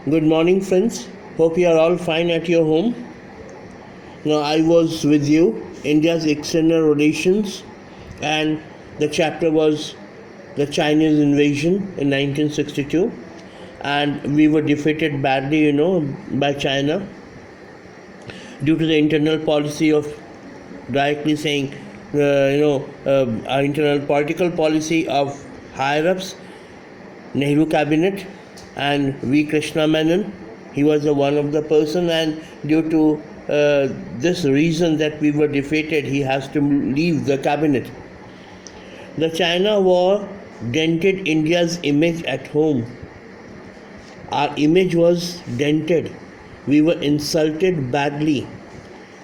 Good morning, friends. Hope you are all fine at your home. Now, I was with you, India's external relations, and the chapter was the Chinese invasion in 1962, and we were defeated badly, by China due to the internal policy of directly saying, our internal political policy of higher ups, Nehru cabinet, and V. Krishna Menon. He was one of the person, and due to this reason that we were defeated, he has to leave the cabinet. The China war dented India's image at home. Our image was dented. We were insulted badly,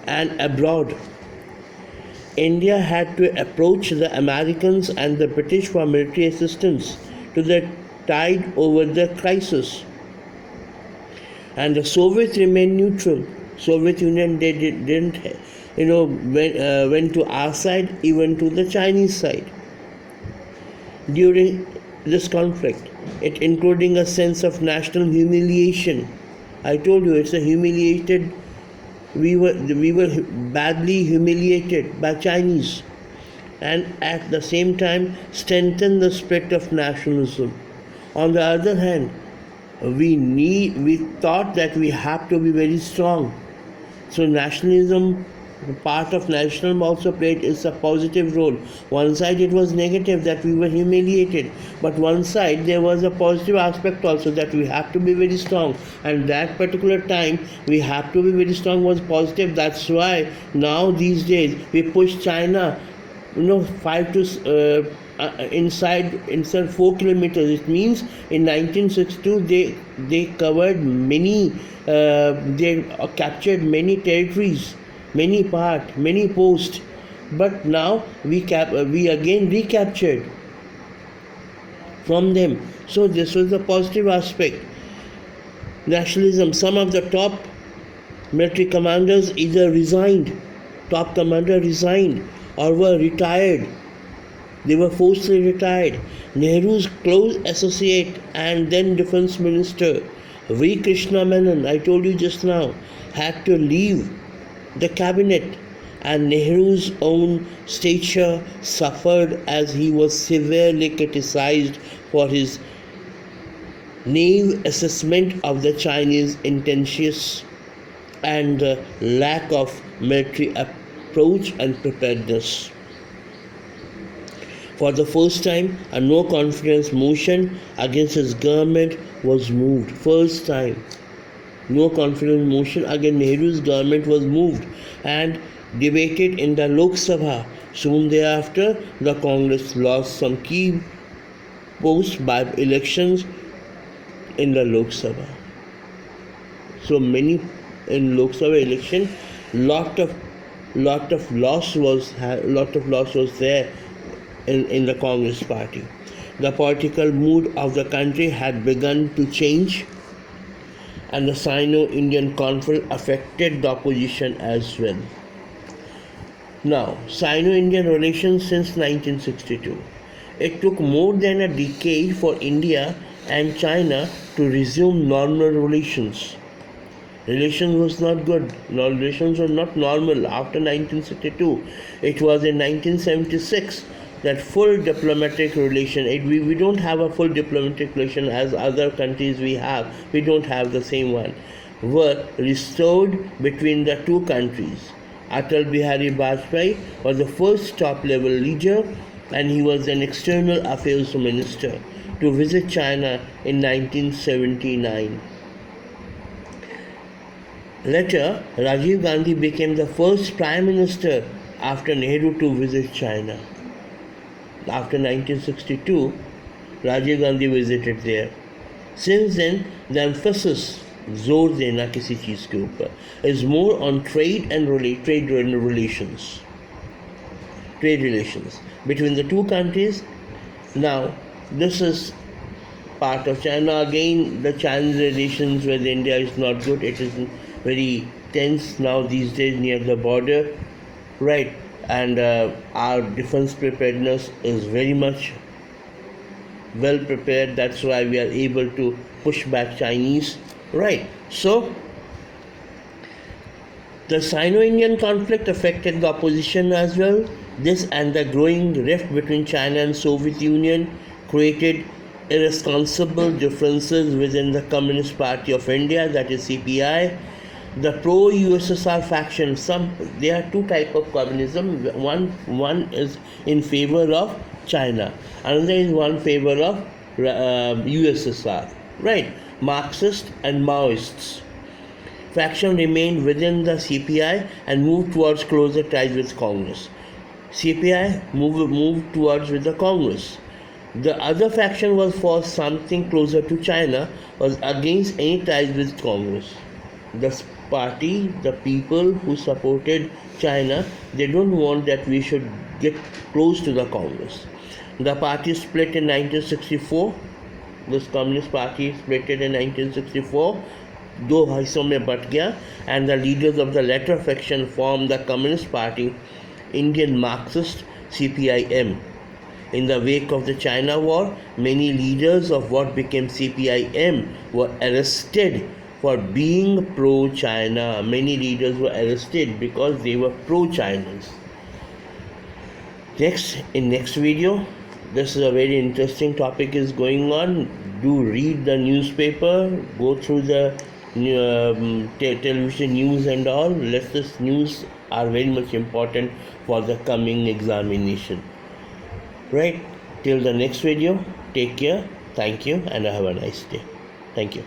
and abroad. India had to approach the Americans and the British for military assistance to the tide over the crisis. And the Soviets remained neutral. Soviet Union didn't went to our side, even to the Chinese side during this conflict. It including a sense of national humiliation. I told you it's a humiliated. We were badly humiliated by Chinese, and at the same time strengthen the spirit of nationalism. On the other hand, we thought that we have to be very strong. So nationalism, part of nationalism also played is a positive role. One side it was negative that we were humiliated, but one side there was a positive aspect also that we have to be very strong. And that particular time we have to be very strong was positive. That's why now these days we push China, inside 4 kilometers. It means in 1962 they covered many, they captured many territories, many posts, but now we again recaptured from them. So this was a positive aspect. Nationalism. Some of the top military commanders either top commander resigned, or were retired. They were forcibly retired. Nehru's close associate and then defense minister V. Krishna Menon, I told you just now, had to leave the cabinet, and Nehru's own stature suffered as he was severely criticized for his naive assessment of the Chinese intentions and the lack of military approach and preparedness. For the first time, a no confidence motion against his government was moved. First time, no confidence motion against Nehru's government was moved and debated in the Lok Sabha. Soon thereafter, the Congress lost some key posts by elections in the Lok Sabha. So many in Lok Sabha election, lot of loss was there in the Congress party. The political mood of the country had begun to change, and the Sino-Indian conflict affected the opposition as well. Now, Sino-Indian relations since 1962. It took more than a decade for India and China to resume normal relations. Relations was not good. Relations were not normal after 1962. It was in 1976 that full diplomatic relation, we don't have a full diplomatic relation as other countries we don't have the same one, were restored between the two countries. Atal Bihari Vajpayee was the first top level leader, and he was an external affairs minister to visit China in 1979. Later, Rajiv Gandhi became the first prime minister after Nehru to visit China. After 1962, Rajiv Gandhi visited there. Since then, the emphasis, जोर देना किसी चीज़ के ऊपर, is more on trade relations between the two countries. Now, this is part of China. Again, the Chinese relations with India is not good. It is very tense now these days near the border, right? And our defense preparedness is very much well prepared. That's why we are able to push back Chinese Right. So the Sino-Indian conflict affected the opposition as well. This and the growing rift between China and Soviet Union created irresponsible differences within the Communist Party of India, that is CPI. The pro-USSR faction, there are two types of communism. One is in favor of China, another is one favor of USSR. Right, Marxist and Maoists faction remained within the CPI and moved towards closer ties with Congress. CPI moved towards with the Congress. The other faction was for something closer to China, was against any ties with Congress. The party, the people who supported China, they don't want that we should get close to the Congress. The party split in 1964. This Communist Party split in 1964. दो हिस्सों में but गया and the leaders of the latter faction formed the Communist Party, Indian Marxist CPIM. In the wake of the China War, many leaders of what became CPIM were arrested for being pro-China. Many leaders were arrested because they were pro-Chinese. Next video, this is a very interesting topic is going on. Do read the newspaper, go through the television news and all. Latest news are very much important for the coming examination. Right, till the next video, take care, thank you, and have a nice day. Thank you.